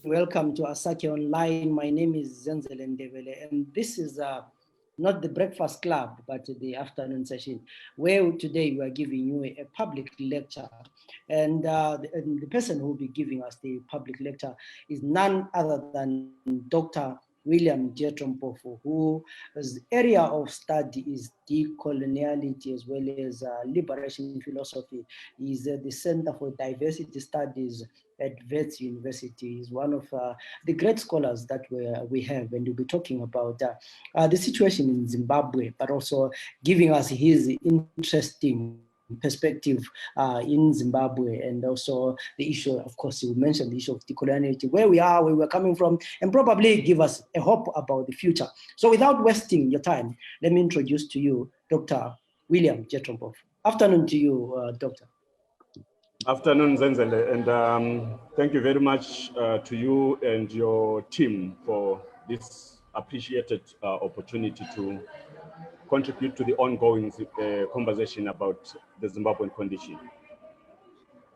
Welcome to Asake Online. My name is Zenzele Ndebele, and this is not the breakfast club, but the afternoon session, where today we are giving you a public lecture. And the person who will be giving us the public lecture is none other than Dr. William Jethro Mpofu, whose area of study is decoloniality as well as liberation philosophy. He's at the Center for Diversity Studies at Wits University. He's one of the great scholars that we have, and we'll be talking about the situation in Zimbabwe, but also giving us his interesting perspective in Zimbabwe, and also the issue, of course, you mentioned the issue of decoloniality, where we are, where we're coming from, and probably give us a hope about the future. So without wasting your time, let me introduce to you Dr. William Jethro Mpofu. Afternoon to you, Doctor. Afternoon, Zenzele, and thank you very much to you and your team for this appreciated opportunity to contribute to the ongoing conversation about the Zimbabwean condition.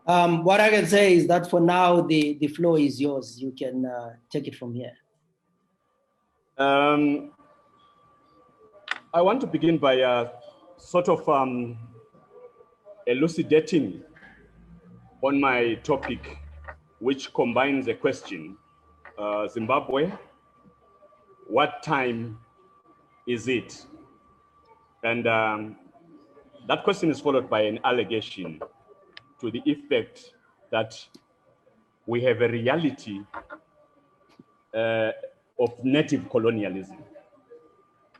What I can say is that for now, the floor is yours. You can take it from here. I want to begin by sort of elucidating on my topic, which combines a question, Zimbabwe, what time is it? And that question is followed by an allegation to the effect that we have a reality of native colonialism.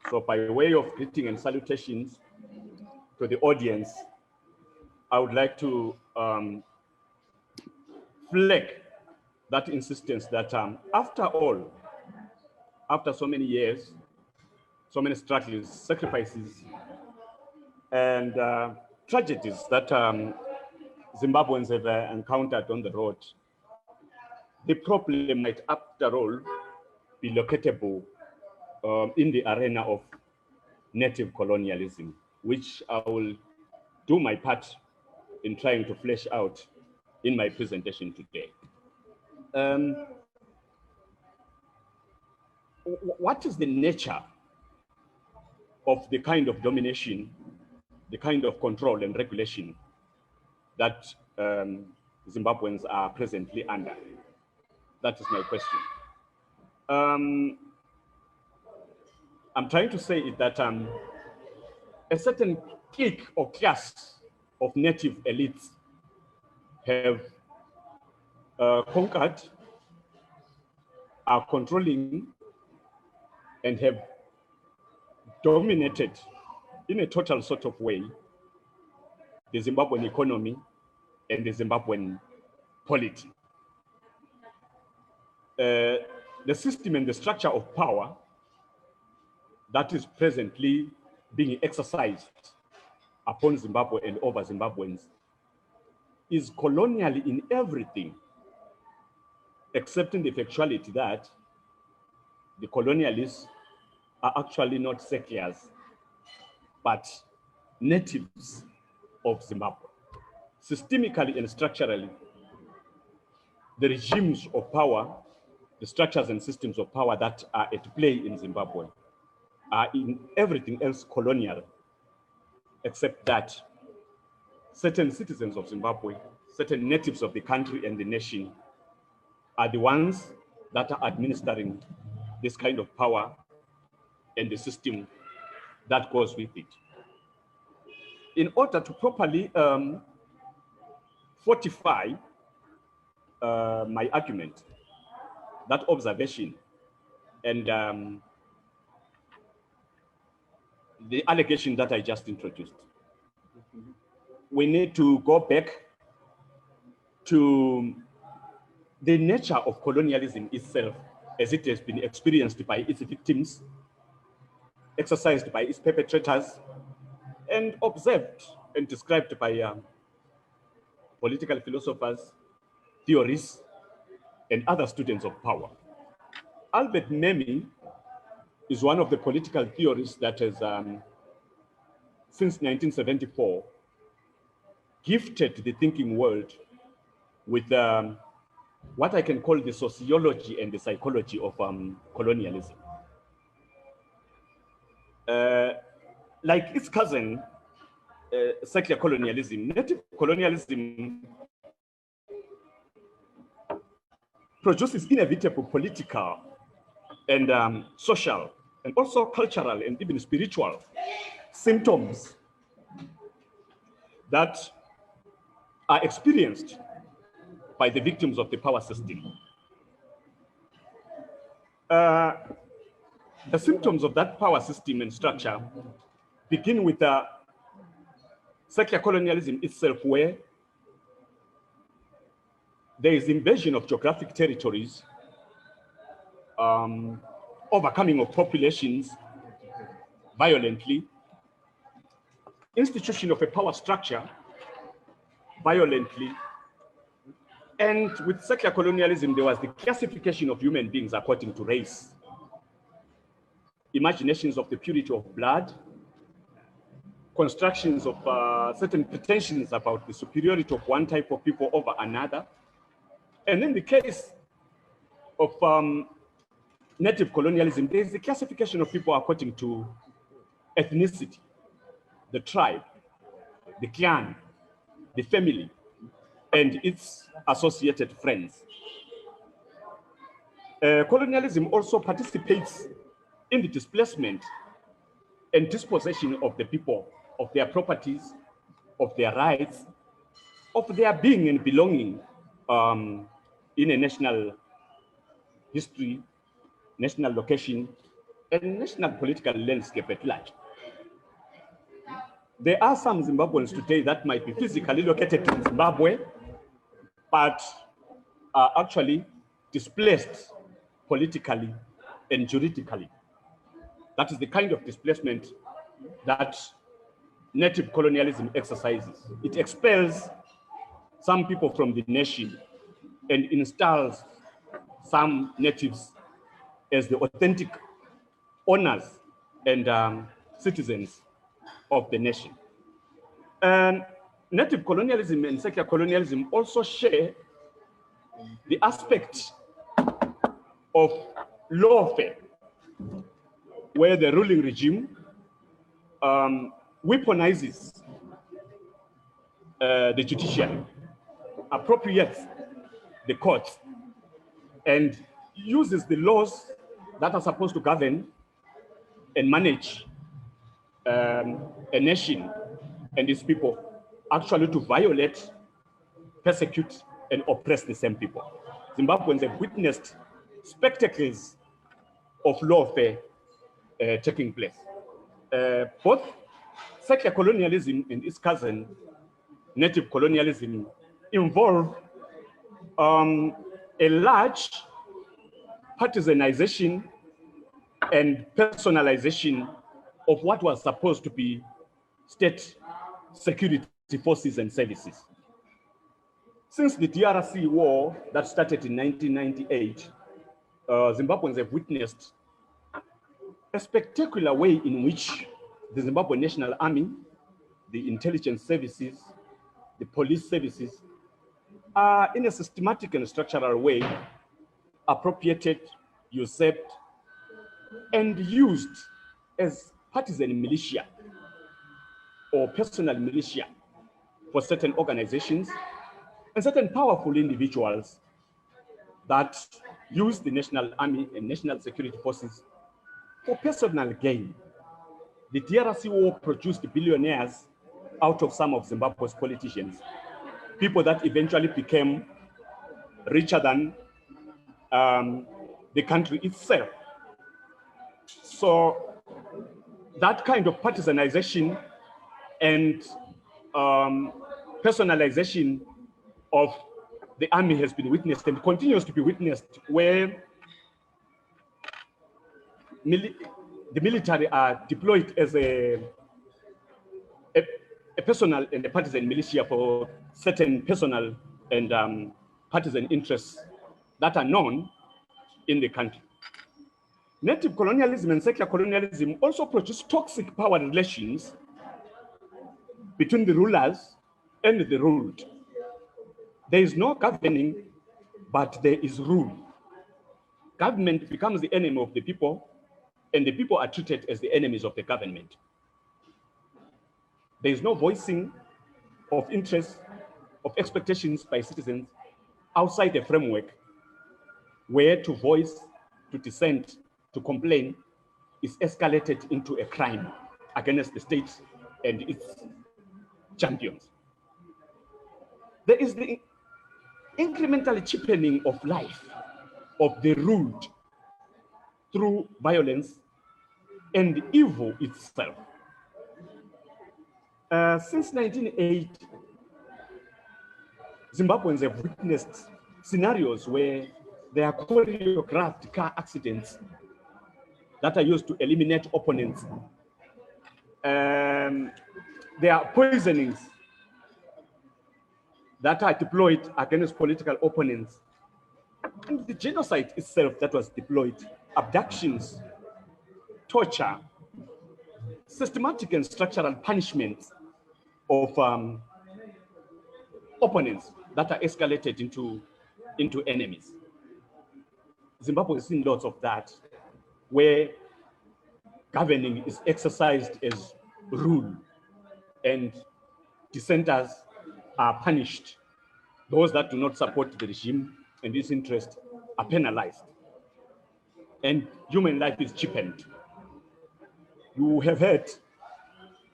So by way of greeting and salutations to the audience, I would like to flag that insistence that after all, after so many years, so many struggles, sacrifices, and tragedies that Zimbabweans have encountered on the road, the problem might, after all, be locatable in the arena of native colonialism, which I will do my part in trying to flesh out in my presentation today. What is the nature of the kind of domination, the kind of control and regulation that Zimbabweans are presently under? That is my question. I'm trying to say is that a certain clique or class of native elites have conquered, are controlling, and have dominated in a total sort of way the Zimbabwean economy and the Zimbabwean polity. The system and the structure of power that is presently being exercised upon Zimbabwe and over Zimbabweans is colonial in everything, except in the factuality that the colonialists are actually not settlers, but natives of Zimbabwe. Systemically and structurally, the regimes of power, the structures and systems of power that are at play in Zimbabwe are in everything else colonial, except that certain citizens of Zimbabwe, certain natives of the country and the nation are the ones that are administering this kind of power and the system that goes with it. In order to properly fortify my argument, that observation, and the allegation that I just introduced, we need to go back to the nature of colonialism itself as it has been experienced by its victims, exercised by its perpetrators, and observed and described by political philosophers, theorists, and other students of power. Albert Memmi is one of the political theorists that has, since 1974, gifted the thinking world with what I can call the sociology and the psychology of colonialism. Like its cousin, secular colonialism, native colonialism produces inevitable political and social and also cultural and even spiritual symptoms that are experienced by the victims of the power system. The symptoms of that power system and structure begin with secular colonialism itself, where there is invasion of geographic territories, overcoming of populations violently, institution of a power structure violently, and with secular colonialism, there was the classification of human beings according to race, imaginations of the purity of blood, constructions of certain pretensions about the superiority of one type of people over another. And in the case of native colonialism, there is the classification of people according to ethnicity, the tribe, the clan, the family, and its associated friends. Colonialism also participates in the displacement and dispossession of the people, of their properties, of their rights, of their being and belonging in a national history, national location, and national political landscape at large. There are some Zimbabweans today that might be physically located in Zimbabwe, but are actually displaced politically and juridically. That is the kind of displacement that native colonialism exercises. It expels some people from the nation and installs some natives as the authentic owners and citizens of the nation. And native colonialism and secular colonialism also share the aspect of lawfare, where the ruling regime weaponizes the judiciary, appropriates the courts, and uses the laws that are supposed to govern and manage a nation and its people actually to violate, persecute, and oppress the same people. Zimbabweans have witnessed spectacles of lawfare taking place. Both secular colonialism and its cousin, native colonialism, involve a large partisanization and personalization of what was supposed to be state security forces and services. Since the DRC war that started in 1998, Zimbabweans have witnessed a spectacular way in which the Zimbabwe National Army, the intelligence services, the police services, are in a systematic and structural way appropriated, usurped, and used as partisan militia or personal militia for certain organizations and certain powerful individuals that use the National Army and National Security Forces for personal gain. The DRC war produced billionaires out of some of Zimbabwe's politicians, people that eventually became richer than the country itself. So that kind of partisanization and personalization of the army has been witnessed and continues to be witnessed, where the military are deployed as a personal and a partisan militia for certain personal and partisan interests that are known in the country. Native colonialism and secular colonialism also produce toxic power relations between the rulers and the ruled. There is no governing but there is rule. Government becomes the enemy of the people, and the people are treated as the enemies of the government. There is no voicing of interests, of expectations by citizens outside the framework where to voice, to dissent, to complain is escalated into a crime against the state and its champions. There is the incremental cheapening of life of the ruled through violence and evil itself. Since 1980, Zimbabweans have witnessed scenarios where there are choreographed car accidents that are used to eliminate opponents. There are poisonings that are deployed against political opponents. And the genocide itself that was deployed, abductions, torture, systematic and structural punishments of opponents that are escalated into enemies. Zimbabwe has seen lots of that, where governing is exercised as rule and dissenters are punished. Those that do not support the regime and its interest are penalized. And human life is cheapened. You have heard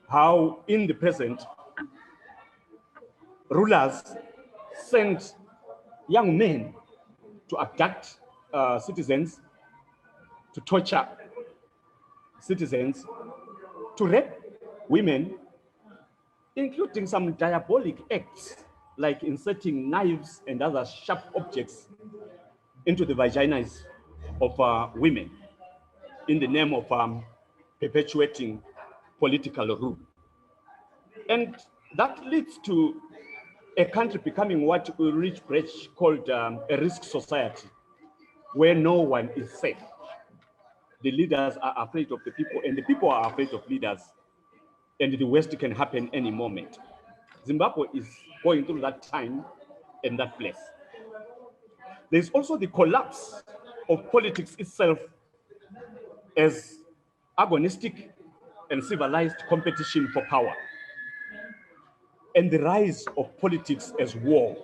how in the present, rulers send young men to abduct citizens, to torture citizens, to rape women, including some diabolic acts like inserting knives and other sharp objects into the vaginas of women in the name of perpetuating political rule. And that leads to a country becoming what Ulrich Brecht called a risk society, where no one is safe. The leaders are afraid of the people, and the people are afraid of leaders, and the worst can happen any moment. Zimbabwe is going through that time and that place. There's also the collapse of politics itself as agonistic and civilized competition for power, and the rise of politics as war.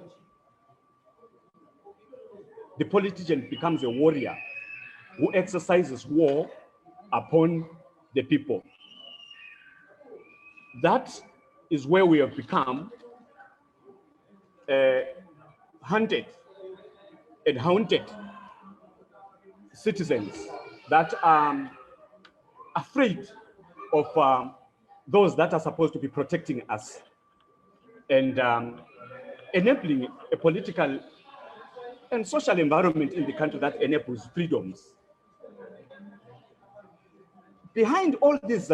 The politician becomes a warrior who exercises war upon the people. That is where we have become hunted and haunted citizens that are afraid of those that are supposed to be protecting us and enabling a political and social environment in the country that enables freedoms. Behind all these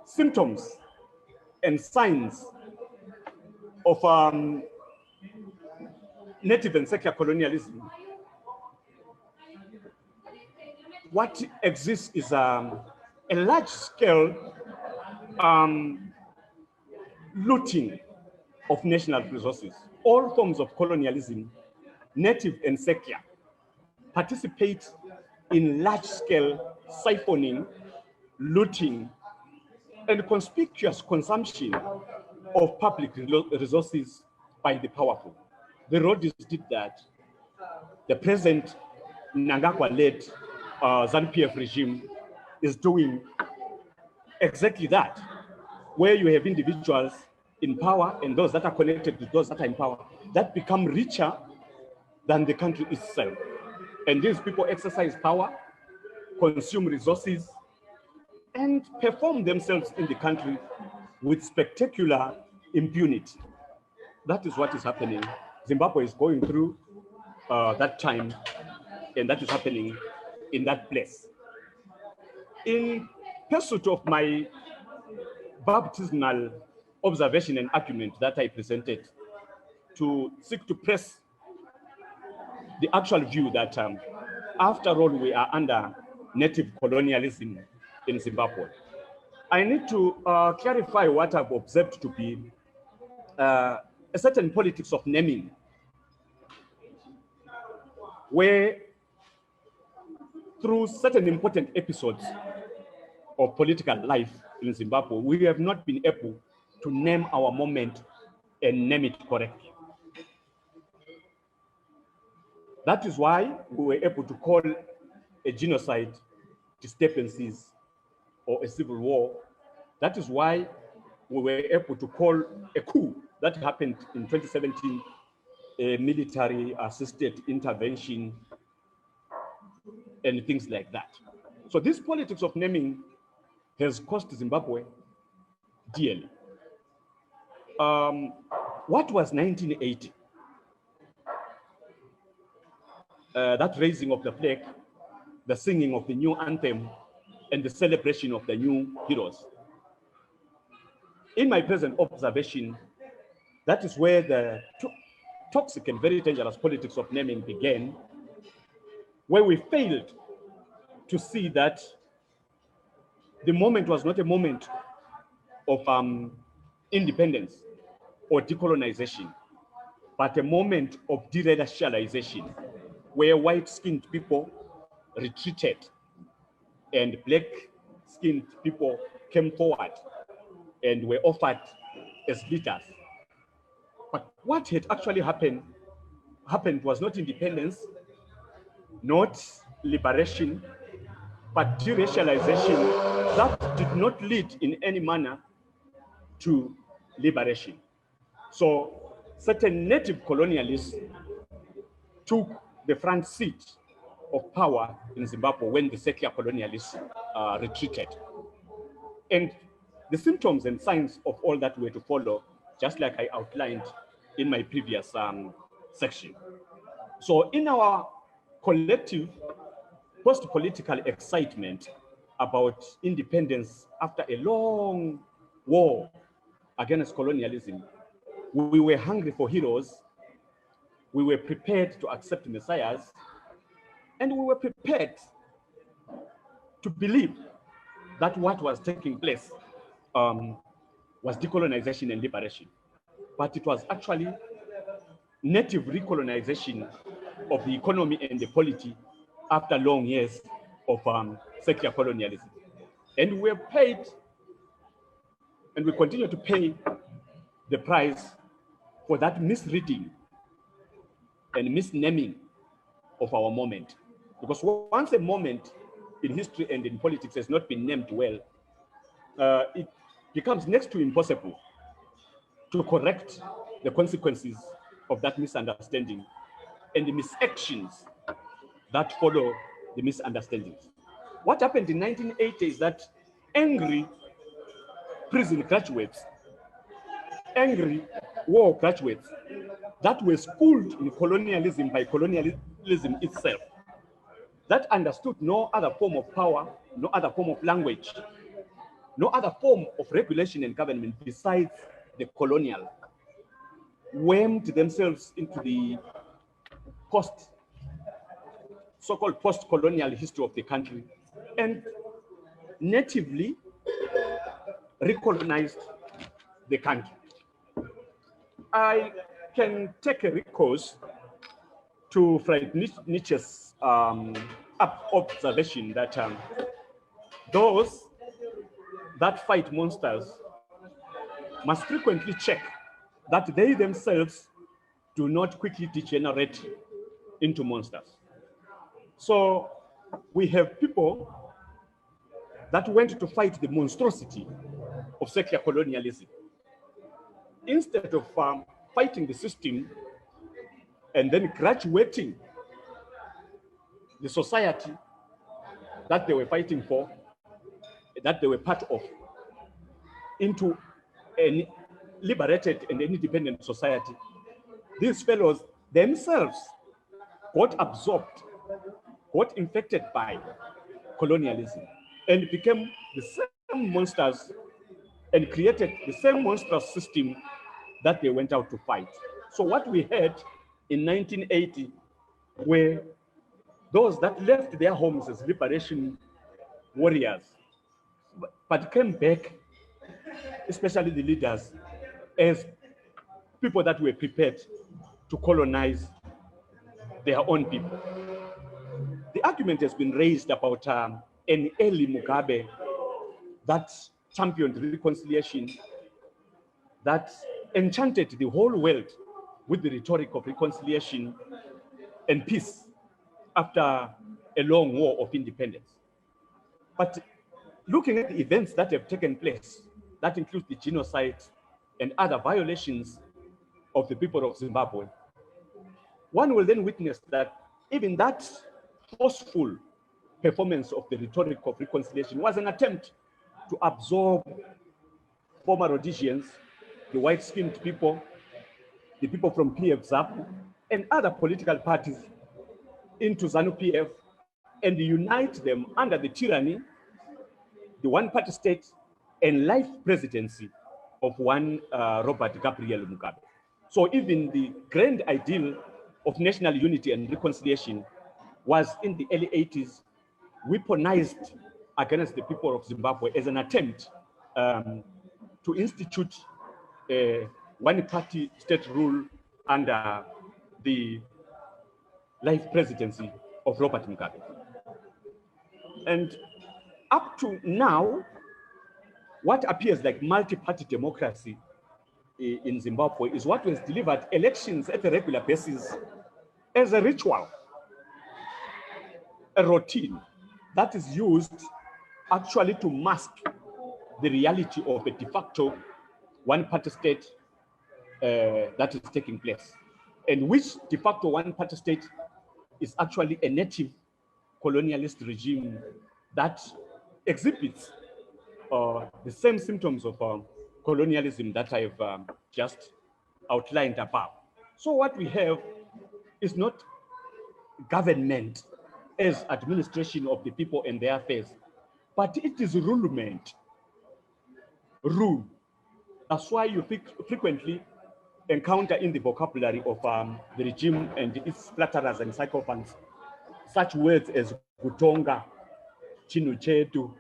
symptoms and signs of native and secular colonialism, what exists is a large-scale looting of national resources. All forms of colonialism, native and secular, participate in large-scale siphoning, looting, and conspicuous consumption of public resources by the powerful. The Rhodis did that. The present Mnangagwa-led ZANU-PF regime is doing exactly that, where you have individuals in power and those that are connected to those that are in power that become richer than the country itself. And these people exercise power, consume resources, and perform themselves in the country with spectacular impunity. That is what is happening. Zimbabwe is going through that time, and that is happening in that place. In pursuit of my baptismal observation and argument that I presented to seek to press the actual view that after all, we are under native colonialism in Zimbabwe, I need to clarify what I've observed to be a certain politics of naming. where through certain important episodes of political life in Zimbabwe, we have not been able to name our moment and name it correctly. That is why we were able to call a genocide disturbances or a civil war. That is why we were able to call a coup that happened in 2017 a military assisted intervention and things like that. So this politics of naming has cost Zimbabwe dearly. What was 1980? That raising of the flag, the singing of the new anthem, and the celebration of the new heroes. In my present observation, that is where the toxic and very dangerous politics of naming began, where we failed to see that the moment was not a moment of independence or decolonization, but a moment of deracialization, where white-skinned people retreated and black-skinned people came forward and were offered as leaders. But what had actually happened was not independence, not liberation, but deracialization that did not lead in any manner to liberation. So certain native colonialists took the front seat of power in Zimbabwe when the secular colonialists retreated. And the symptoms and signs of all that were to follow, just like I outlined in my previous section. So in our collective post-political excitement about independence after a long war against colonialism, we were hungry for heroes, we were prepared to accept messiahs, and we were prepared to believe that what was taking place was decolonization and liberation. But it was actually native recolonization of the economy and the polity after long years of secular colonialism. And we have paid, and we continue to pay the price for that misreading and misnaming of our moment. Because once a moment in history and in politics has not been named well, it becomes next to impossible to correct the consequences of that misunderstanding and the misactions that follow the misunderstandings. What happened in 1980 is that angry prison graduates, angry war graduates that were schooled in colonialism by colonialism itself, that understood no other form of power, no other form of language, no other form of regulation and government besides the colonial, wormed themselves into the so-called post-colonial history of the country and natively recolonized the country. I can take a recourse to Friedrich Nietzsche's observation that those that fight monsters must frequently check that they themselves do not quickly degenerate into monsters. So we have people that went to fight the monstrosity of secular colonialism. Instead of fighting the system and then graduating the society that they were fighting for, that they were part of, into a liberated and independent society, these fellows themselves got absorbed, got infected by colonialism, and became the same monsters and created the same monstrous system that they went out to fight. So what we had in 1980 were those that left their homes as liberation warriors, but came back, especially the leaders, as people that were prepared to colonize their own people. The argument has been raised about an early Mugabe that championed reconciliation, that enchanted the whole world with the rhetoric of reconciliation and peace after a long war of independence. But looking at the events that have taken place, that includes the genocide and other violations of the people of Zimbabwe, one will then witness that even that forceful performance of the rhetoric of reconciliation was an attempt to absorb former Rhodesians, the white-skinned people, the people from PF-ZAPU, and other political parties into ZANU-PF and unite them under the tyranny, the one-party state, and life presidency of one Robert Gabriel Mugabe. So even the grand ideal of national unity and reconciliation was in the early 80s weaponized against the people of Zimbabwe as an attempt to institute a one-party state rule under the life presidency of Robert Mugabe. And up to now, what appears like multi-party democracy in Zimbabwe is what was delivered elections at a regular basis as a ritual, a routine that is used actually to mask the reality of a de facto one-party state that is taking place, and which de facto one-party state is actually a native colonialist regime that exhibits the same symptoms of colonialism that I've just outlined above. So what we have is not government as administration of the people and their affairs, but it is rulement, rule. That's why you frequently encounter in the vocabulary of the regime and its flatterers and sycophants such words as kutonga, chinu chetu,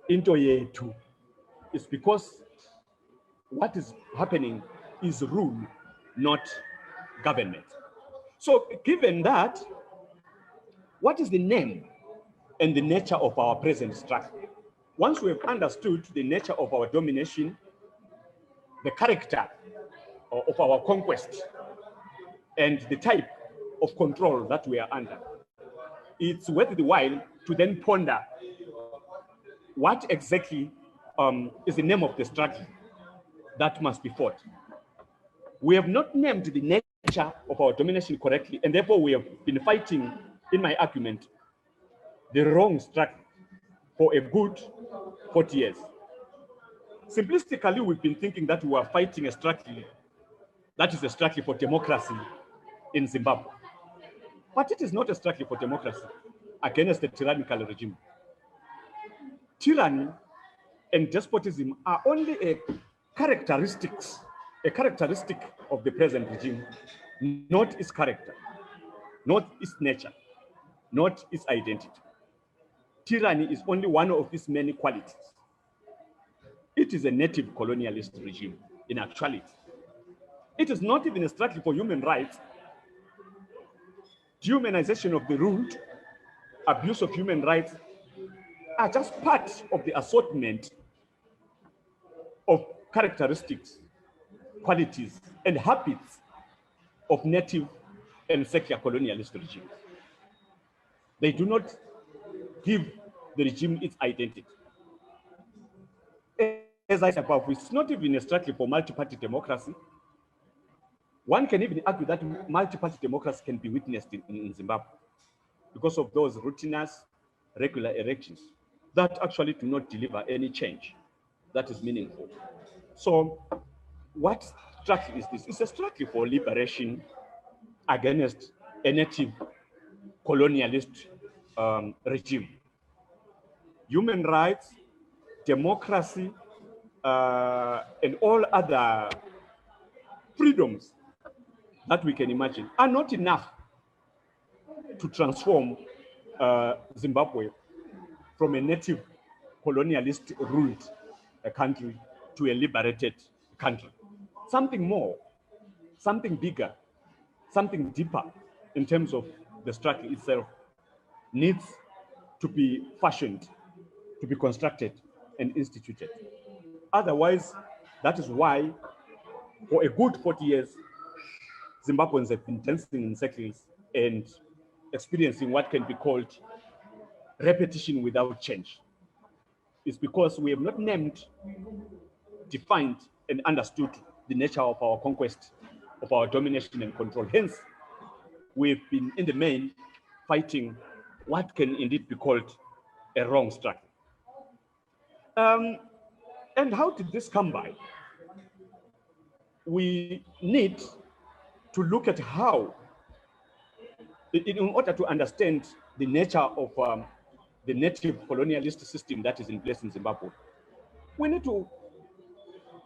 into yetu. It's because what is happening is rule, not government. So given that, what is the name and the nature of our present struggle? Once we have understood the nature of our domination, the character of our conquest, and the type of control that we are under, it's worth the while to then ponder what exactly is the name of the struggle that must be fought. We have not named the nature of our domination correctly, and therefore we have been fighting, in my argument, the wrong struggle for a good 40 years. Simplistically, we've been thinking that we are fighting a struggle that is a struggle for democracy in Zimbabwe. But it is not a struggle for democracy against a tyrannical regime. Tyranny and despotism are only a characteristic of the present regime, not its character, not its nature, not its identity. Tyranny is only one of its many qualities. It is a native colonialist regime in actuality. It is not even a struggle for human rights. Dehumanization of the ruled, abuse of human rights are just part of the assortment of characteristics, qualities, and habits of native and secular colonialist regimes. They do not give the regime its identity. As I said above, it's not even a struggle for multi-party democracy. One can even argue that multi-party democracy can be witnessed in Zimbabwe because of those routinous, regular elections that actually do not deliver any change that is meaningful. So what struggle is this? It's a struggle for liberation against a native colonialist regime. Human rights, democracy, and all other freedoms that we can imagine are not enough to transform Zimbabwe from a native colonialist ruled country to a liberated country. Something more, something bigger, something deeper in terms of the struggle itself, needs to be fashioned, to be constructed and instituted. Otherwise, that is why for a good 40 years, Zimbabweans have been dancing in circles and experiencing what can be called repetition without change. It's because we have not named, defined, and understood the nature of our conquest, of our domination and control. Hence, we've been in the main fighting what can indeed be called a wrong struggle. And how did this come by? We need to look at how, in order to understand the nature of the native colonialist system that is in place in Zimbabwe, we need to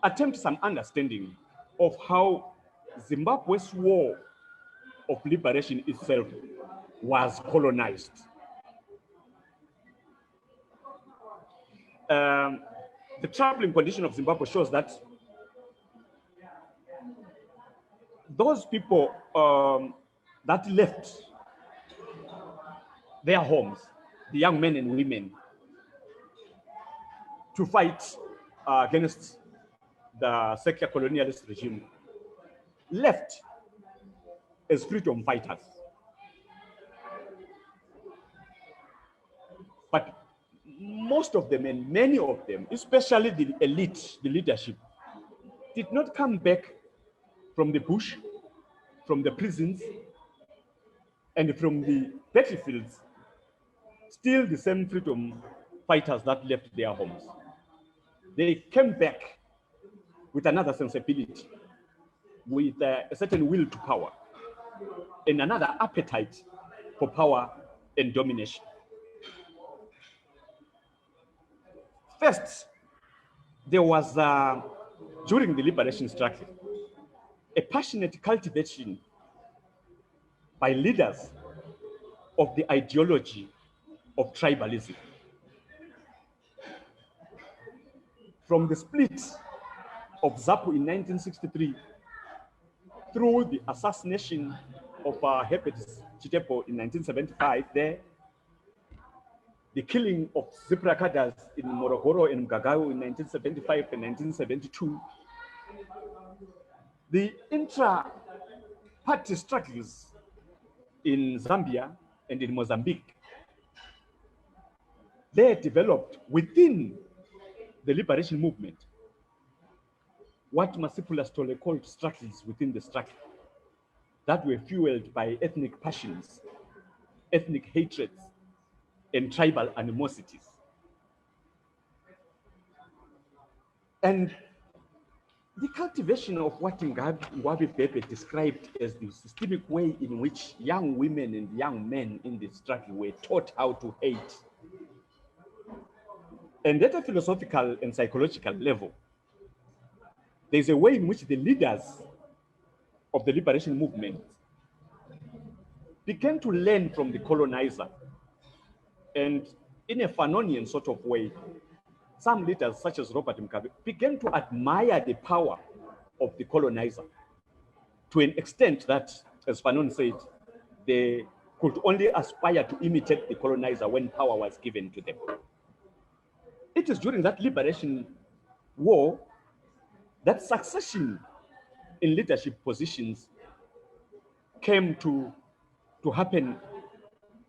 attempt some understanding of how Zimbabwe's war of liberation itself was colonized. The troubling condition of Zimbabwe shows that those people that left their homes, the young men and women, to fight against the secular colonialist regime, left as freedom fighters. But most of them and many of them, especially the elite, the leadership, did not come back from the bush, from the prisons, and from the battlefields, still the same freedom fighters that left their homes. They came back with another sensibility, with a certain will to power, and another appetite for power and domination. First, there was, during the liberation struggle, a passionate cultivation by leaders of the ideology of tribalism. From the split of ZAPU in 1963 through the assassination of Herbert Chitepo in 1975 there, the killing of Zipra cadres in Morogoro and Mgagao in 1975 and 1972, the intra-party struggles in Zambia and in Mozambique, they developed within the liberation movement what Masipula Stole called struggles within the struggle that were fueled by ethnic passions, ethnic hatreds, and tribal animosities. And the cultivation of what Ngwabi Pepe described as the systemic way in which young women and young men in the struggle were taught how to hate. And at a philosophical and psychological level, there's a way in which the leaders of the liberation movement began to learn from the colonizer. And in a Fanonian sort of way, some leaders, such as Robert Mugabe, began to admire the power of the colonizer to an extent that, as Fanon said, they could only aspire to imitate the colonizer when power was given to them. It is during that liberation war that succession in leadership positions came to happen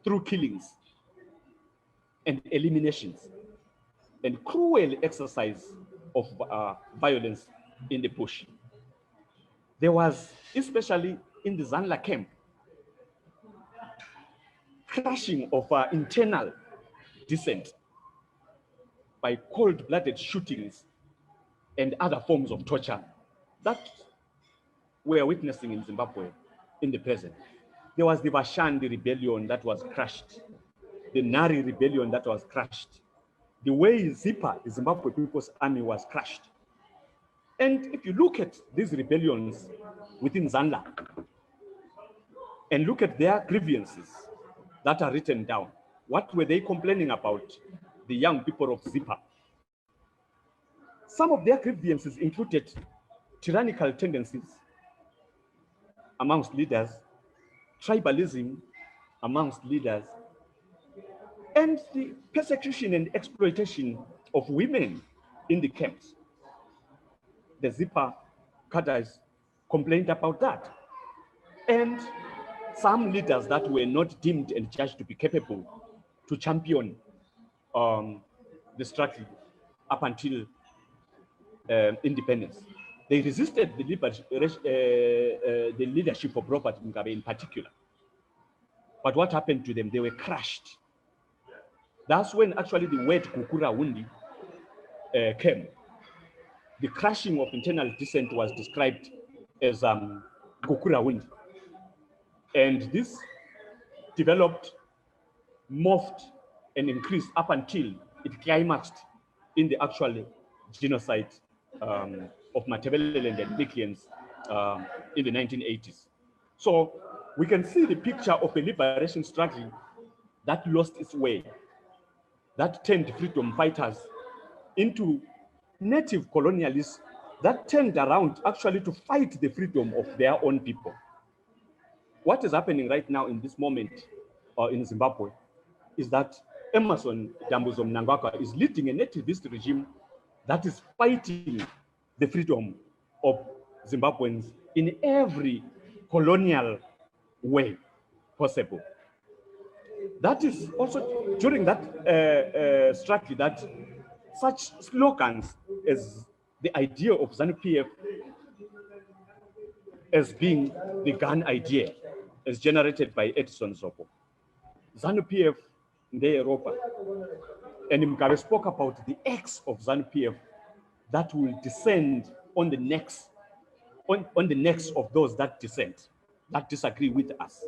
through killings and eliminations and cruel exercise of violence in the bush. There was, especially in the Zanla camp, crushing of internal dissent by cold-blooded shootings and other forms of torture that we are witnessing in Zimbabwe in the present. There was the Vashandi rebellion that was crushed, the Nari rebellion that was crushed, the way ZIPA, the Zimbabwe People's Army, was crushed. And if you look at these rebellions within Zanla and look at their grievances that are written down, what were they complaining about, the young people of ZIPA? Some of their grievances included tyrannical tendencies amongst leaders, tribalism amongst leaders, and the persecution and exploitation of women in the camps. The Zipper cadres complained about that. And some leaders that were not deemed and judged to be capable to champion the struggle up until independence. They resisted the leadership of Robert Mugabe in particular. But what happened to them? They were crushed. That's when actually the word Gokula came. The crushing of internal dissent was described as Gokula. And this developed, morphed, and increased up until it climaxed in the actual genocide of Ndebele and Likians in the 1980s. So we can see the picture of a liberation struggle that lost its way, that turned freedom fighters into native colonialists that turned around actually to fight the freedom of their own people. What is happening right now in this moment in Zimbabwe is that Emerson Dambuzo Mnangagwa is leading a nativist regime that is fighting the freedom of Zimbabweans in every colonial way possible. That is also during that struggle that such slogans as the idea of ZANU-PF as being the gun idea, as generated by Edison Zopo. ZANU-PF in Europa, and Mugabe spoke about the acts of ZANU-PF that will descend on the necks, on the necks of those that dissent, that disagree with us,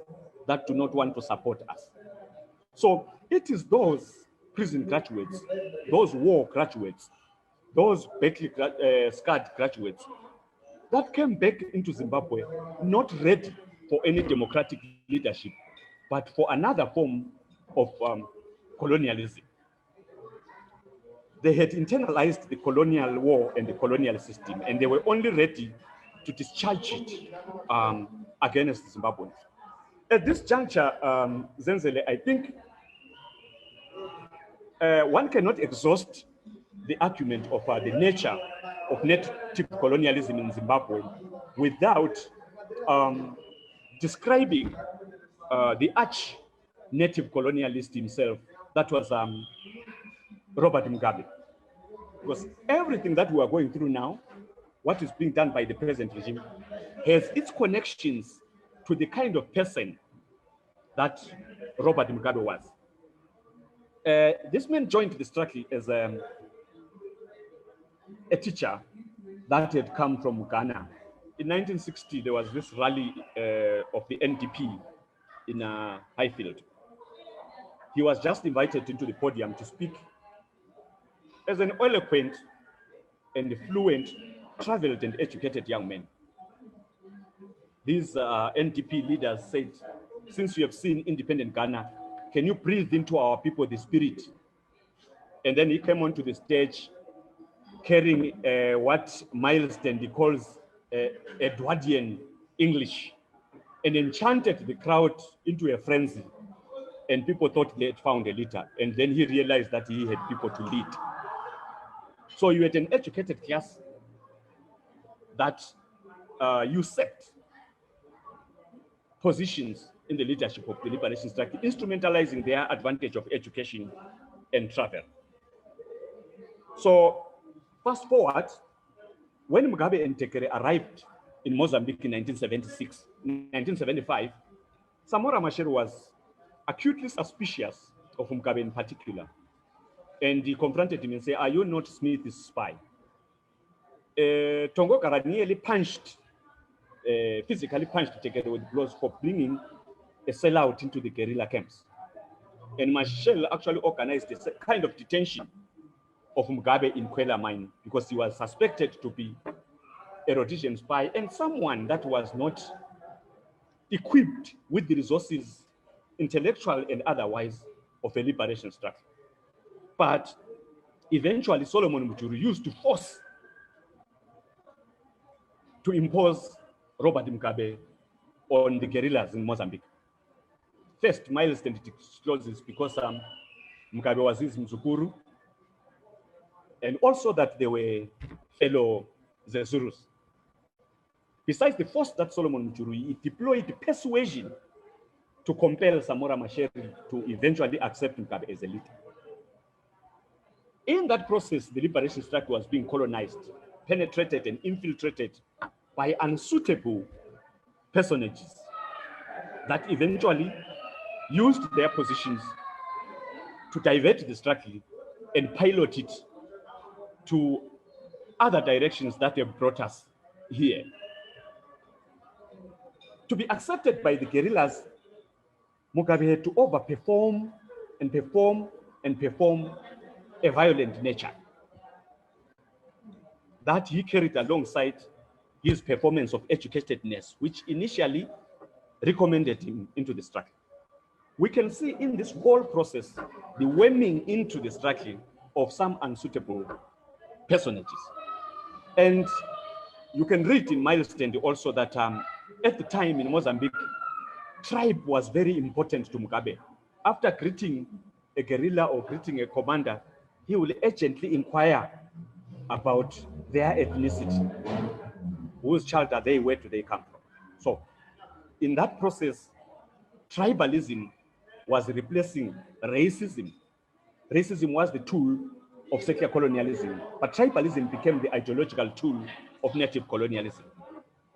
that do not want to support us. So it is those prison graduates, those war graduates, those badly scarred graduates that came back into Zimbabwe not ready for any democratic leadership, but for another form of colonialism. They had internalized the colonial war and the colonial system, and they were only ready to discharge it against Zimbabweans. At this juncture, Zenzele, I think one cannot exhaust the argument of the nature of native colonialism in Zimbabwe without describing the arch-native colonialist himself, that was Robert Mugabe. Because everything that we are going through now, what is being done by the present regime, has its connections to the kind of person that Robert Mugabe was. This man joined the struggle as a teacher that had come from Ghana. In 1960, there was this rally of the NDP in Highfield. He was just invited into the podium to speak as an eloquent and fluent, traveled and educated young man. These NDP leaders said, since you have seen independent Ghana, can you breathe into our people the spirit? And then he came onto the stage carrying what Miles Tandy calls Edwardian English, and enchanted the crowd into a frenzy. And people thought they had found a leader. And then he realized that he had people to lead. So you had an educated class that usurped positions in the leadership of the liberation struggle, instrumentalizing their advantage of education and travel. So fast forward, when Mugabe and Tekere arrived in Mozambique in 1975, Samora Machel was acutely suspicious of Mugabe in particular. And he confronted him and said, are you not Smith's spy? Tongo Kara nearly punched, physically punched Tekere with blows for bringing a sellout into the guerrilla camps. And Machel actually organized a kind of detention of Mugabe in Kwela mine because he was suspected to be a Rhodesian spy and someone that was not equipped with the resources, intellectual and otherwise, of a liberation struggle. But eventually Solomon Muturu used to force to impose Robert Mugabe on the guerrillas in Mozambique. first milestone discloses because Mugabe was his Mzukuru, and also that they were fellow Zezurus. Besides the force that Solomon Mchuru, he deployed persuasion to compel Samora Machel to eventually accept Mugabe as a leader. In that process, the liberation struggle was being colonized, penetrated, and infiltrated by unsuitable personages that eventually used their positions to divert the struggle and pilot it to other directions that have brought us here. To be accepted by the guerrillas, Mugabe had to overperform and perform and perform a violent nature that he carried alongside his performance of educatedness, which initially recommended him into the struggle. We can see in this whole process the worming into the struggle of some unsuitable personages. And you can read in Milestone also that at the time in Mozambique, tribe was very important to Mugabe. After greeting a guerrilla or greeting a commander, he will urgently inquire about their ethnicity. Whose child are they? Where do they come from? So in that process, tribalism was replacing racism. Racism was the tool of secular colonialism, but tribalism became the ideological tool of native colonialism.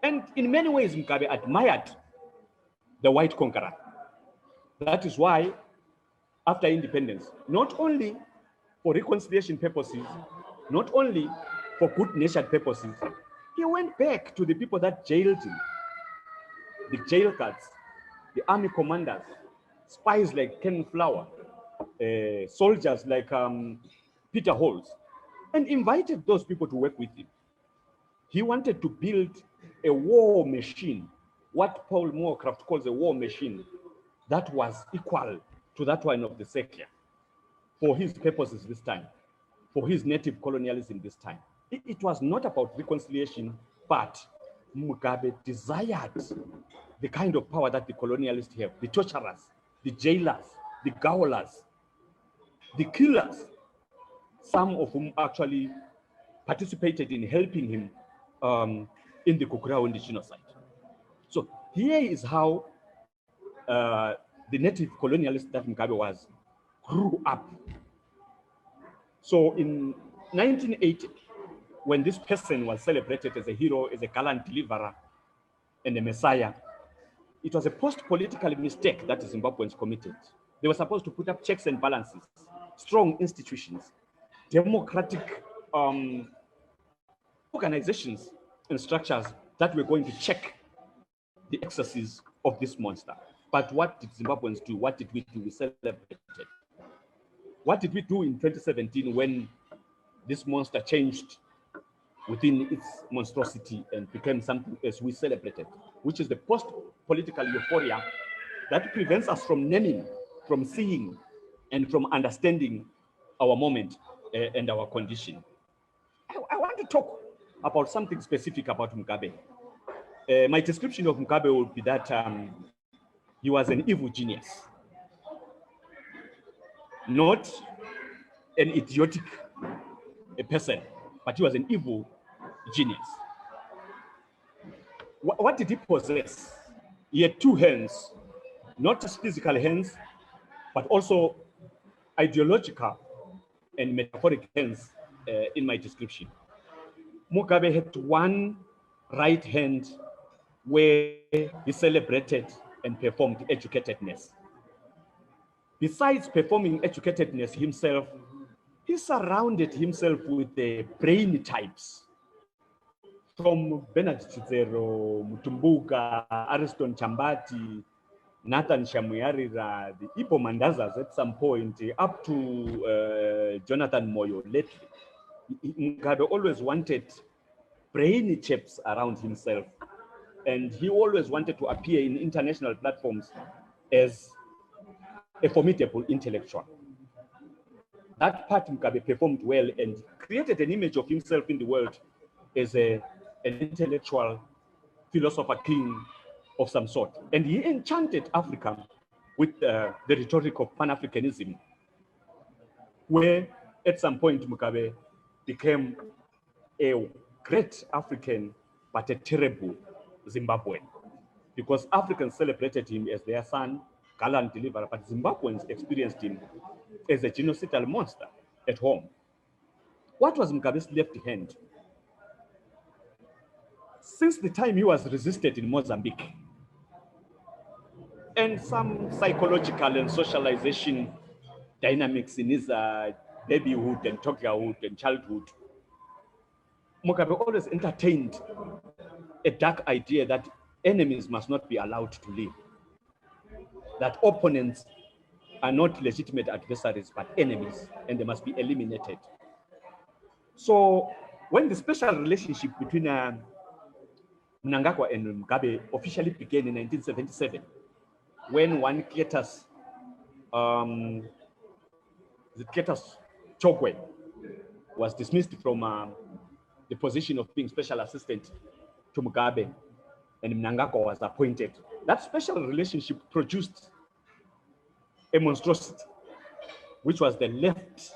And in many ways, Mugabe admired the white conqueror. That is why, after independence, not only for reconciliation purposes, not only for good-natured purposes, he went back to the people that jailed him, the jail guards, the army commanders, spies like Ken Flower, soldiers like Peter Holmes, and invited those people to work with him. He wanted to build a war machine, what Paul Moorcraft calls a war machine, that was equal to that one of the secular, for his purposes this time, for his native colonialism this time. It was not about reconciliation, but Mugabe desired the kind of power that the colonialists have, the torturers, the jailers, the gaolers, the killers, some of whom actually participated in helping him in the Gokula genocide. So here is how the native colonialist that Mugabe was grew up. So in 1980, when this person was celebrated as a hero, as a gallant deliverer and a messiah, it was a post-political mistake that the Zimbabweans committed. They were supposed to put up checks and balances, strong institutions, democratic organizations and structures that were going to check the excesses of this monster. But what did Zimbabweans do? What did we do? We celebrated. What did we do in 2017 when this monster changed within its monstrosity and became something as we celebrated, which is the post-political euphoria that prevents us from naming, from seeing, and from understanding our moment and our condition. I want to talk about something specific about Mugabe. My description of Mugabe would be that he was an evil genius, not an idiotic person, but he was an evil genius. What did he possess? He had two hands, not just physical hands, but also ideological and metaphoric hands in my description. Mugabe had one right hand where he celebrated and performed educatedness. Besides performing educatedness himself, he surrounded himself with the brain types from Bernard Chizero, Mutumbuka, Ariston Chambati, Nathan Shamuyarira, the Ipo Mandazas at some point, up to Jonathan Moyo lately. Mugabe always wanted brainy chaps around himself, and he always wanted to appear in international platforms as a formidable intellectual. That part Mugabe performed well and created an image of himself in the world as an intellectual philosopher king of some sort. And he enchanted Africa with the rhetoric of Pan-Africanism, where at some point Mugabe became a great African, but a terrible Zimbabwean, because Africans celebrated him as their son, gallant deliverer, but Zimbabweans experienced him as a genocidal monster at home. What was Mugabe's left hand? Since the time he was resisted in Mozambique, and some psychological and socialization dynamics in his babyhood and toddlerhood and childhood, Mugabe always entertained a dark idea that enemies must not be allowed to live, that opponents are not legitimate adversaries but enemies, and they must be eliminated. So when the special relationship between Mnangagwa and Mugabe officially began in 1977, when one Cletus Chokwe was dismissed from the position of being special assistant to Mugabe, and Mnangagwa was appointed. That special relationship produced a monstrosity, which was the left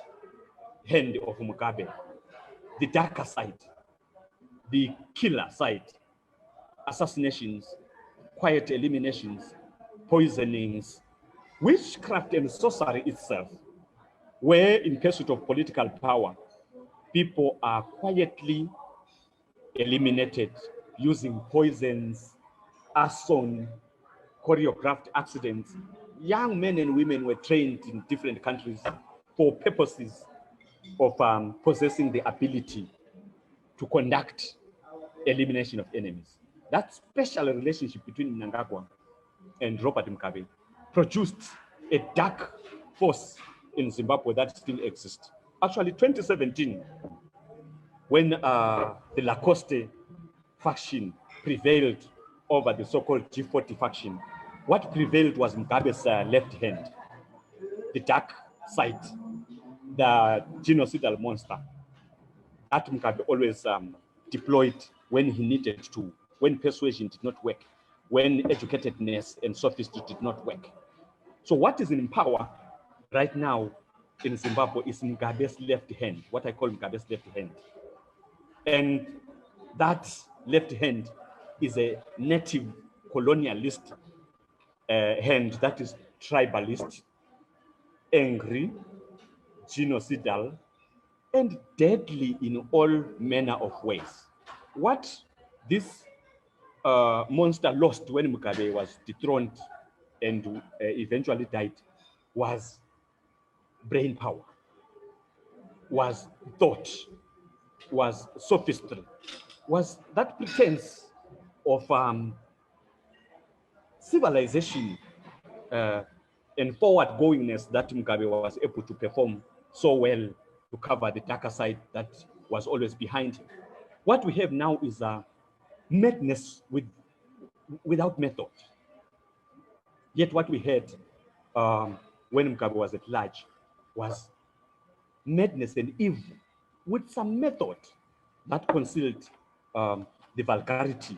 hand of Mugabe, the darker side, the killer side, assassinations, quiet eliminations, poisonings, witchcraft and sorcery itself, where in pursuit of political power, people are quietly eliminated using poisons, arson, choreographed accidents. Young men and women were trained in different countries for purposes of possessing the ability to conduct elimination of enemies. That special relationship between Mnangagwa and Robert Mugabe produced a dark force in Zimbabwe that still exists. Actually, 2017, when the Largescale faction prevailed over the so-called G40 faction, what prevailed was Mugabe's left hand, the dark side, the genocidal monster that Mugabe always deployed when he needed to, when persuasion did not work, when educatedness and sophistry did not work. So what is in power right now in Zimbabwe is Mugabe's left hand, what I call Mugabe's left hand. And that left hand is a native colonialist hand that is tribalist, angry, genocidal, and deadly in all manner of ways. What this monster lost when Mugabe was dethroned and eventually died was brain power, was thought, was sophistry, was that pretense of civilization and forward-goingness that Mugabe was able to perform so well to cover the darker side that was always behind him. What we have now is a madness without method. Yet what we had when Mugabe was at large was madness and evil with some method that concealed the vulgarity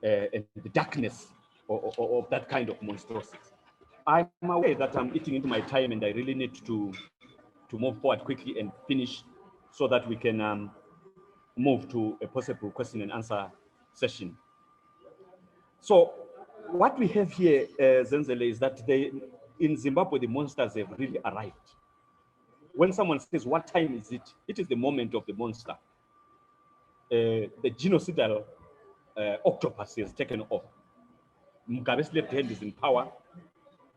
and the darkness of that kind of monstrosity. I'm aware that I'm eating into my time and I really need to move forward quickly and finish so that we can move to a possible question and answer session. So what we have here, Zenzele, is that in Zimbabwe, the monsters have really arrived. When someone says, what time is it? It is the moment of the monster. The genocidal octopus has taken off. Mugabe's left hand is in power.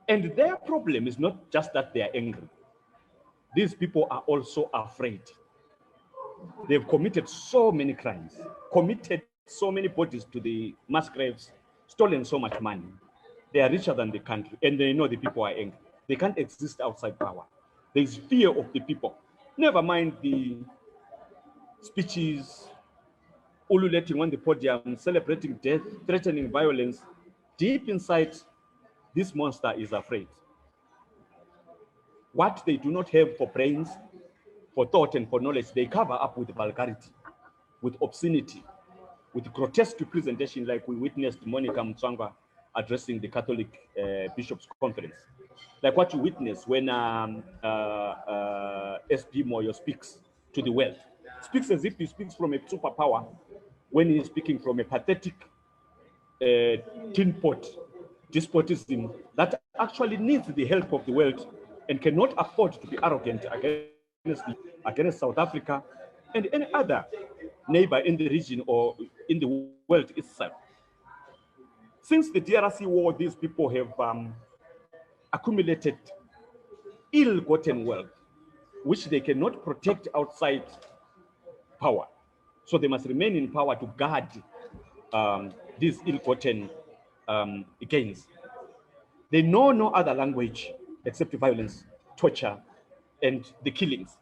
And their problem is not just that they are angry. These people are also afraid. They've committed so many crimes, committed so many bodies to the mass graves, stolen so much money. They are richer than the country, and they know the people are angry. They can't exist outside power. There is fear of the people. Never mind the speeches, ululating on the podium, celebrating death, threatening violence. Deep inside, this monster is afraid. What they do not have for brains, for thought, and for knowledge, they cover up with vulgarity, with obscenity, with grotesque presentation, like we witnessed Monica Mtswangwa addressing the Catholic Bishops' Conference. like what you witness when SP Moyo speaks to the world. Speaks as if he speaks from a superpower when he's speaking from a pathetic tin pot despotism that actually needs the help of the world and cannot afford to be arrogant against South Africa and any other neighbor in the region or in the world itself. Since the DRC war, these people have accumulated ill-gotten wealth, which they cannot protect outside power. So they must remain in power to guard these ill-gotten gains. They know no other language except violence, torture, and the killings.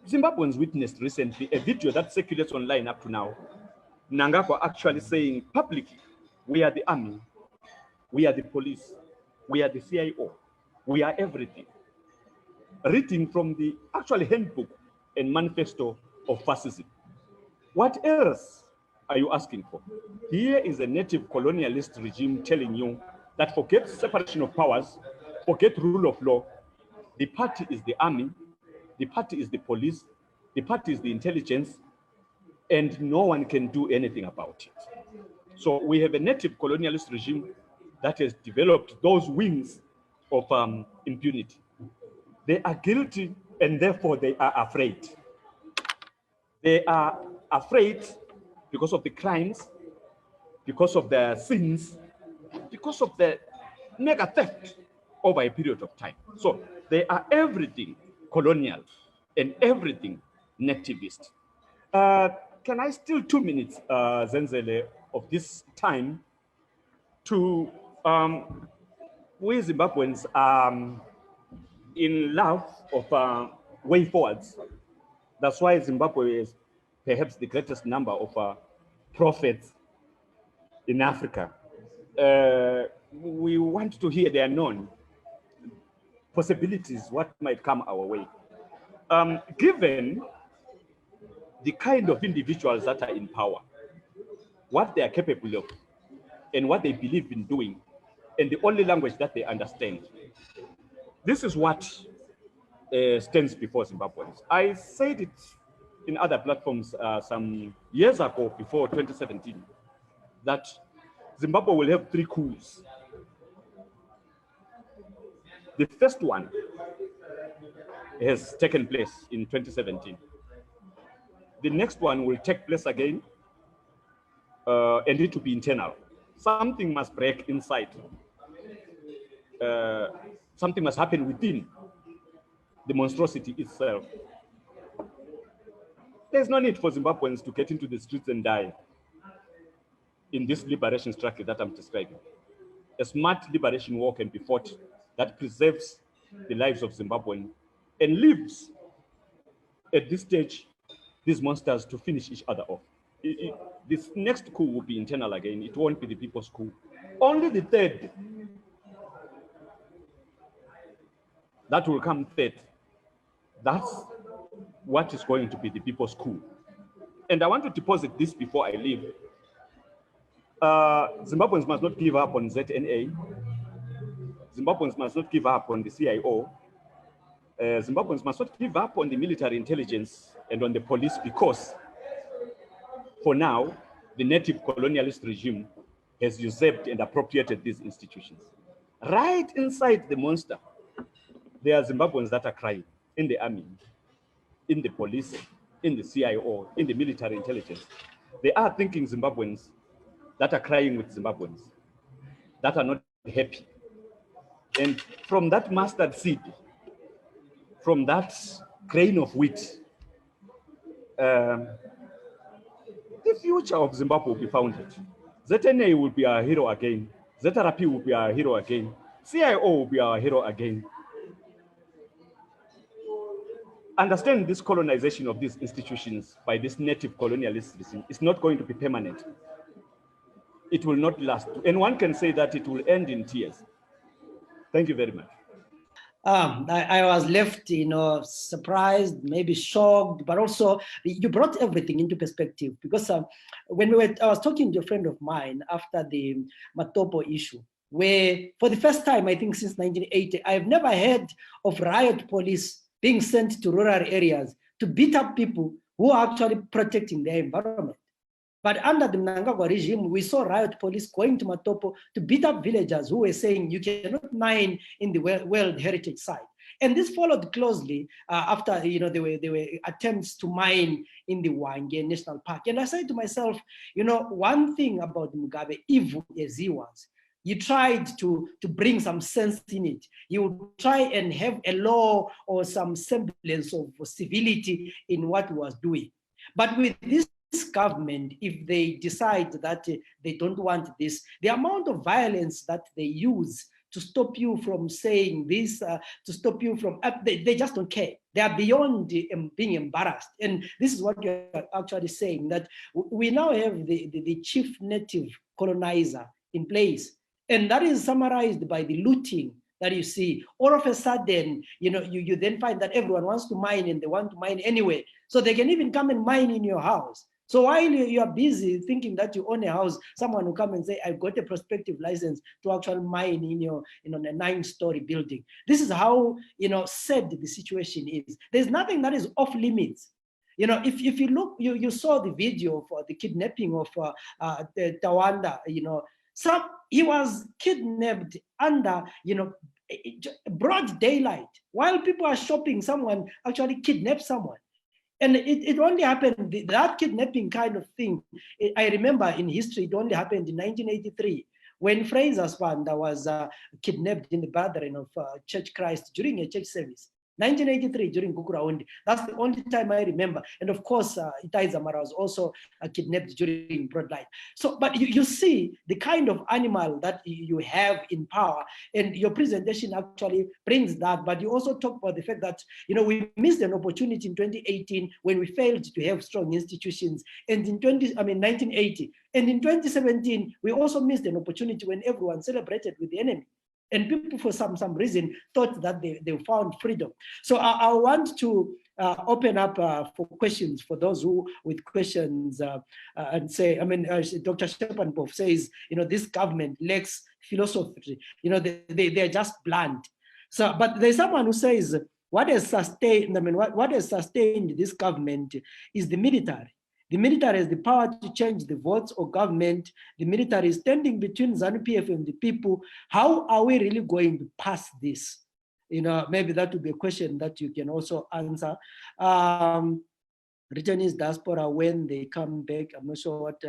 Zimbabweans witnessed recently a video that circulates online up to now. Mnangagwa actually saying publicly, we are the army, we are the police, we are the CIO, we are everything. Reading from the actual handbook and manifesto of fascism. What else are you asking for? Here is a native colonialist regime telling you that forget separation of powers, forget rule of law. The party is the army, the party is the police, the party is the intelligence, and no one can do anything about it. So we have a native colonialist regime that has developed those wings of impunity. They are guilty and therefore they are afraid. They are afraid because of the crimes, because of the sins, because of the mega theft over a period of time. So they are everything colonial and everything nativist. Can I steal 2 minutes, Zenzele, of this time to, we Zimbabweans in love of way forwards. That's why Zimbabwe is perhaps the greatest number of prophets in Africa. We want to hear the unknown possibilities, what might come our way. Given the kind of individuals that are in power, what they are capable of, and what they believe in doing, and the only language that they understand. This is what stands before Zimbabweans. I said it in other platforms some years ago, before 2017, that Zimbabwe will have 3 coups. The first one has taken place in 2017. The next one will take place again, and it will be internal. Something must break inside. Something must happen within the monstrosity itself. There's no need for Zimbabweans to get into the streets and die in this liberation struggle that I'm describing. A smart liberation war can be fought that preserves the lives of Zimbabweans and leaves, at this stage, these monsters to finish each other off. This next coup will be internal again. It won't be the people's coup. Only the third, that will come third. That's what is going to be the people's coup. And I want to deposit this before I leave. Zimbabweans must not give up on ZNA. Zimbabweans must not give up on the CIO. Zimbabweans must not give up on the military intelligence and on the police, because for now, the native colonialist regime has usurped and appropriated these institutions. Right inside the monster, there are Zimbabweans that are crying in the army, in the police, in the CIO, in the military intelligence. They are thinking Zimbabweans that are crying with Zimbabweans, that are not happy. And from that mustard seed, from that grain of wheat, the future of Zimbabwe will be founded. ZNA will be our hero again. ZRP will be our hero again. CIO will be our hero again. Understand this colonization of these institutions by this native colonialism is not going to be permanent. It will not last. And one can say that it will end in tears. Thank you very much. I was left, surprised, maybe shocked, but also you brought everything into perspective, because when I was talking to a friend of mine after the Matopo issue, where for the first time, I think since 1980, I've never heard of riot police being sent to rural areas to beat up people who are actually protecting their environment. But under the Mnangagwa regime, we saw riot police going to Matopo to beat up villagers who were saying you cannot mine in the World Heritage Site. And this followed closely after there were attempts to mine in the Wange National Park. And I said to myself, one thing about Mugabe, evil as he was, you tried to bring some sense in it. You would try and have a law or some semblance of civility in what he was doing. But with this government, if they decide that they don't want this, the amount of violence that they use to stop you from saying this, to stop you from, they just don't care. They are beyond being embarrassed. And this is what you're actually saying, that we now have the chief native colonizer in place. And that is summarized by the looting that you see. All of a sudden, you then find that everyone wants to mine and they want to mine anyway. So they can even come and mine in your house. So while you are busy thinking that you own a house, someone will come and say, I've got a prospective license to actually mine in a 9-story building. This is how, sad the situation is. There's nothing that is off limits. If you look, you saw the video for the kidnapping of Tawanda, he was kidnapped under, broad daylight. While people are shopping, someone actually kidnapped someone. And it only happened, that kidnapping kind of thing, I remember in history, it only happened in 1983, when Fraser's Spanda was kidnapped in the Brethren of Church Christ during a church service. 1983 during Gokula. That's the only time I remember. And of course, Itai Zamara was also kidnapped during Broad Light. So, but you see the kind of animal that you have in power, and your presentation actually brings that. But you also talk about the fact that, we missed an opportunity in 2018 when we failed to have strong institutions. And in 1980. And in 2017, we also missed an opportunity when everyone celebrated with the enemy. And people, for some reason, thought that they found freedom. So I want to open up for questions for those who with questions and say, Dr. Jethro Mpofu says, this government lacks philosophy. They're just blunt. So, but there's someone who says, what has sustained this government is the military. The military has the power to change the votes or government. The military is standing between ZANU-PF and the people. How are we really going to pass this? Maybe that would be a question that you can also answer. Returnees diaspora, when they come back, I'm not sure what,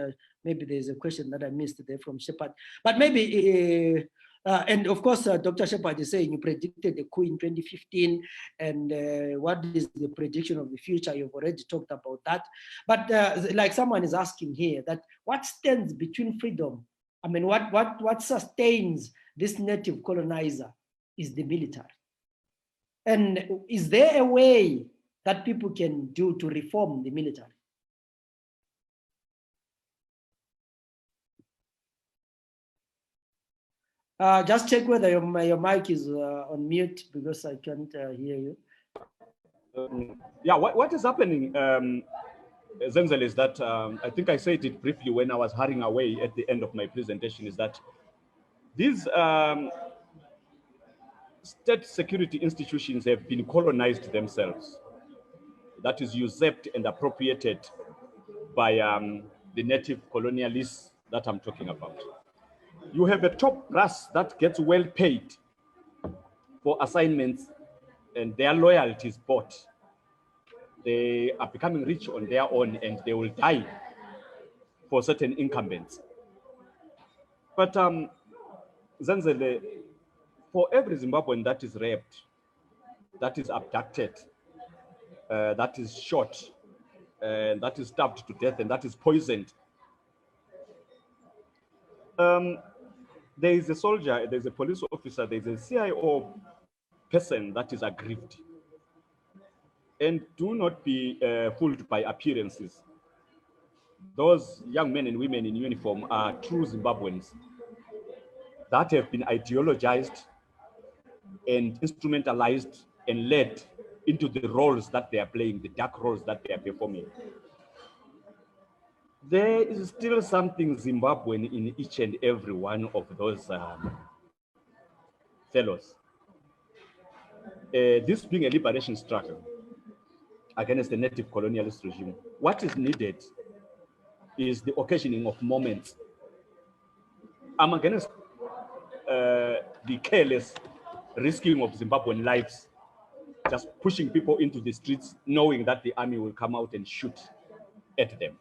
maybe there's a question that I missed there from Shepard. But maybe, and of course, Dr. Shepard is saying you predicted the coup in 2015, and what is the prediction of the future? You've already talked about that. But like someone is asking here, that what stands between freedom? What sustains this native colonizer is the military. And is there a way that people can do to reform the military? Just check whether your mic is on mute, because I can't hear you. Yeah, what is happening, Zenzele, is that I think I said it briefly when I was hurrying away at the end of my presentation, is that these state security institutions have been colonized themselves. That is usurped and appropriated by the native colonialists that I'm talking about. You have a top brass that gets well paid for assignments, and their loyalty is bought. They are becoming rich on their own, and they will die for certain incumbents. But Zenzele, for every Zimbabwean that is raped, that is abducted, that is shot, that is stabbed to death, and that is poisoned, there is a soldier, there's a police officer, there's a CIO person that is aggrieved. And do not be fooled by appearances. Those young men and women in uniform are true Zimbabweans that have been ideologized and instrumentalized and led into the roles that they are playing, the dark roles that they are performing. There is still something Zimbabwean in each and every one of those fellows, this being a liberation struggle against the native colonialist regime, what is needed is the occasioning of moments. I'm against the careless risking of Zimbabwean lives, just pushing people into the streets, knowing that the army will come out and shoot at them.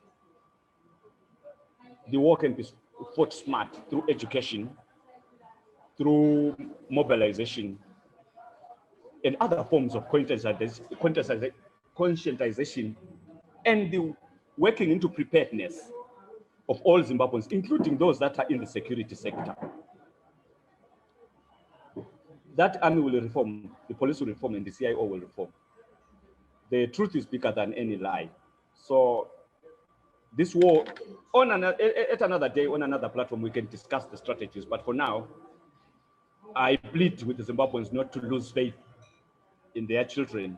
The war can be fought smart through education, through mobilization, and other forms of conscientization, and the working into preparedness of all Zimbabweans, including those that are in the security sector. That army will reform, the police will reform, and the CIO will reform. The truth is bigger than any lie. So this war, at another day, on another platform, we can discuss the strategies. But for now, I plead with the Zimbabweans not to lose faith in their children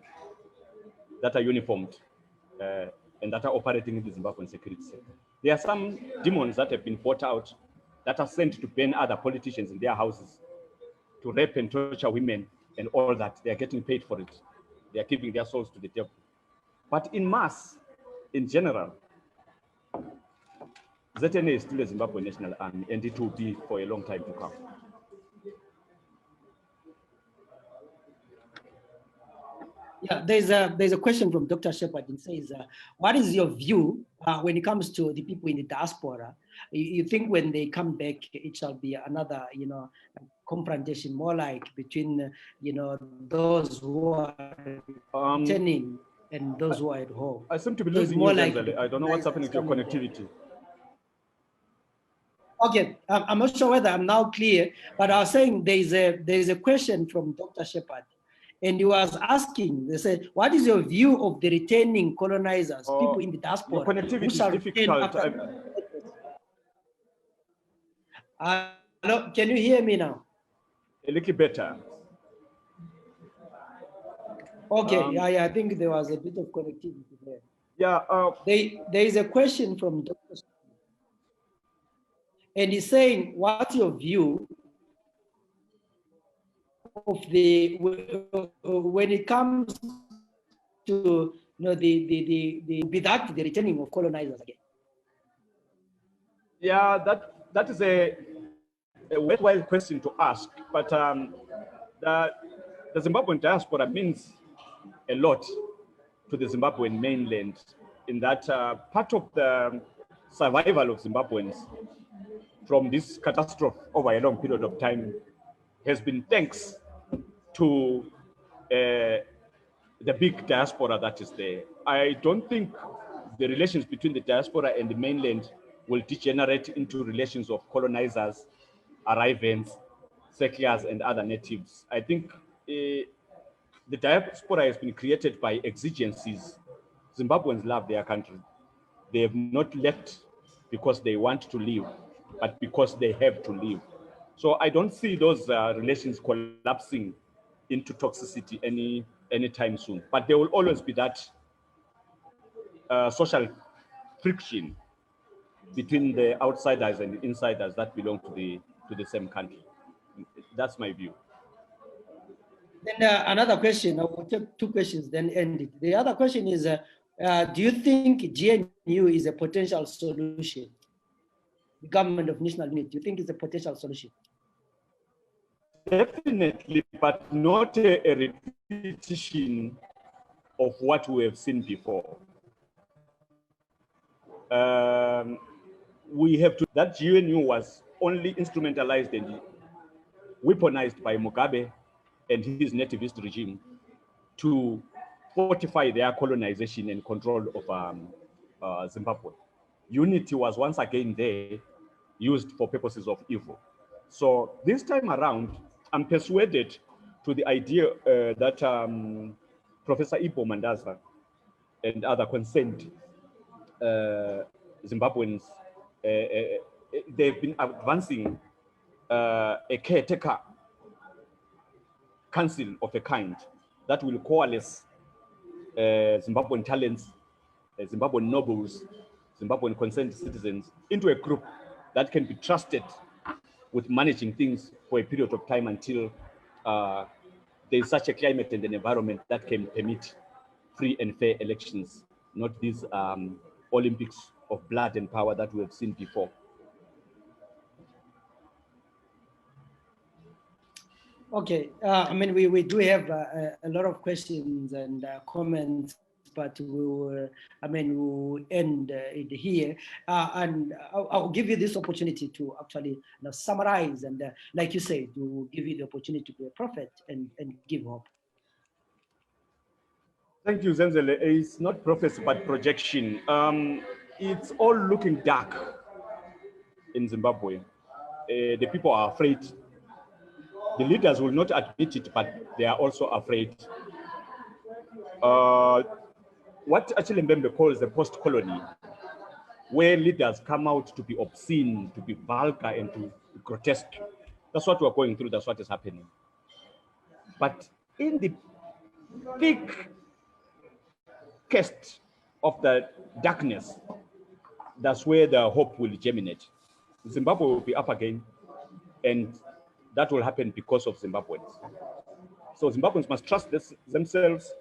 that are uniformed and that are operating in the Zimbabwean security sector. There are some demons that have been bought out that are sent to ban other politicians in their houses, to rape and torture women and all that. They are getting paid for it. They are giving their souls to the devil. But in mass, in general, ZNA is still a Zimbabwe National Army, and it will be for a long time to come. Yeah, there's a question from Dr. Shepard. It says, what is your view when it comes to the people in the diaspora? You think when they come back, it shall be another, confrontation, more like between, those who are returning and those who are at home? I seem to be losing you, Zenzele. I don't know what's happening to your connectivity. Okay, I'm not sure whether I'm now clear, but I was saying there's a question from Dr. Shepard. And he was asking, they said, what is your view of the returning colonizers, people in the diaspora? Your connectivity is difficult. Hello, can you hear me now? A little better. Okay, yeah, I think there was a bit of connectivity there. Yeah. There is a question from Dr. Shepard. And he's saying, what's your view of the when it comes to the returning of colonizers again? Yeah, that is a worthwhile question to ask, but the Zimbabwean diaspora means a lot to the Zimbabwean mainland, in that part of the survival of Zimbabweans from this catastrophe over a long period of time has been thanks to the big diaspora that is there. I don't think the relations between the diaspora and the mainland will degenerate into relations of colonizers, arrivants, settlers, and other natives. I think the diaspora has been created by exigencies. Zimbabweans love their country. They have not left because they want to live, but because they have to live. So I don't see those relations collapsing into toxicity anytime soon. But there will always be that social friction between the outsiders and the insiders that belong to the same country. That's my view. Then another question, I will take two questions, then end it. The other question is, do you think GNU is a potential solution? The government of national unity, do you think it's a potential solution? Definitely, but not a repetition of what we have seen before. We have to, that GNU was only instrumentalized and weaponized by Mugabe and his nativist regime to fortify their colonization and control of Zimbabwe. Unity was once again there, used for purposes of evil. So this time around, I'm persuaded to the idea that Professor Ibo Mandaza and other concerned Zimbabweans, they've been advancing a caretaker council of a kind that will coalesce Zimbabwean talents, Zimbabwean nobles, Zimbabwean concerned citizens into a group that can be trusted with managing things for a period of time until there is such a climate and an environment that can permit free and fair elections, not these Olympics of blood and power that we have seen before. Okay, I mean, we do have a lot of questions and comments, but we will, I mean, we will end it here. And I'll give you this opportunity to actually summarize. And like you said, we will give you the opportunity to be a prophet and give hope. Thank you, Zenzele. It's not prophecy, but projection. It's all looking dark in Zimbabwe. The people are afraid. The leaders will not admit it, but they are also afraid. What actually Mbembe calls the post-colony, where leaders come out to be obscene, to be vulgar, and to be grotesque. That's what we're going through. That's what is happening. But in the thickest of the darkness, that's where the hope will germinate. Zimbabwe will be up again, and that will happen because of Zimbabweans. So Zimbabweans must trust themselves,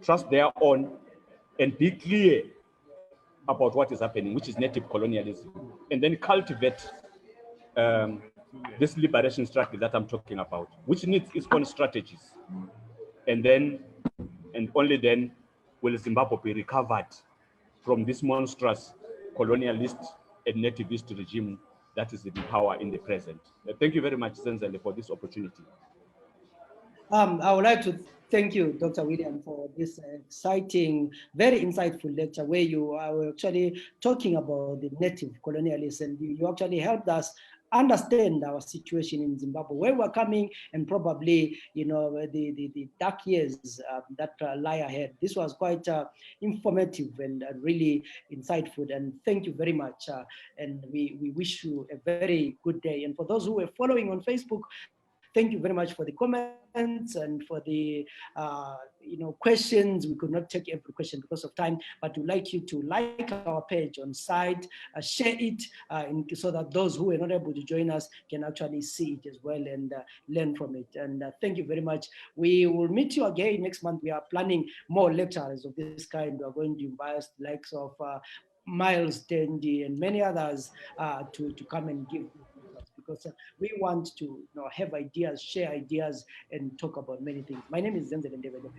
trust their own, and be clear about what is happening, which is native colonialism, and then cultivate this liberation struggle that I'm talking about, which needs its own strategies. And then, and only then, will Zimbabwe be recovered from this monstrous colonialist and nativist regime that is in power in the present. Thank you very much, Zenzele, for this opportunity. I would like to thank you, Dr. William, for this exciting, very insightful lecture where you are actually talking about the native colonialists, and you actually helped us understand our situation in Zimbabwe, where we're coming, and probably, you know, the dark years that lie ahead. This was quite informative and really insightful, and thank you very much. And we wish you a very good day. And for those who are following on Facebook, thank you very much for the comments and for the questions. We could not take every question because of time, but we'd like you to like our page on site, share it so that those who are not able to join us can actually see it as well and learn from it. And thank you very much. We will meet you again next month. We are planning more lectures of this kind. We are going to invite the likes of Miles Tendi and many others to come and give, because we want to have ideas, share ideas, and talk about many things. My name is Zenzele Ndebele.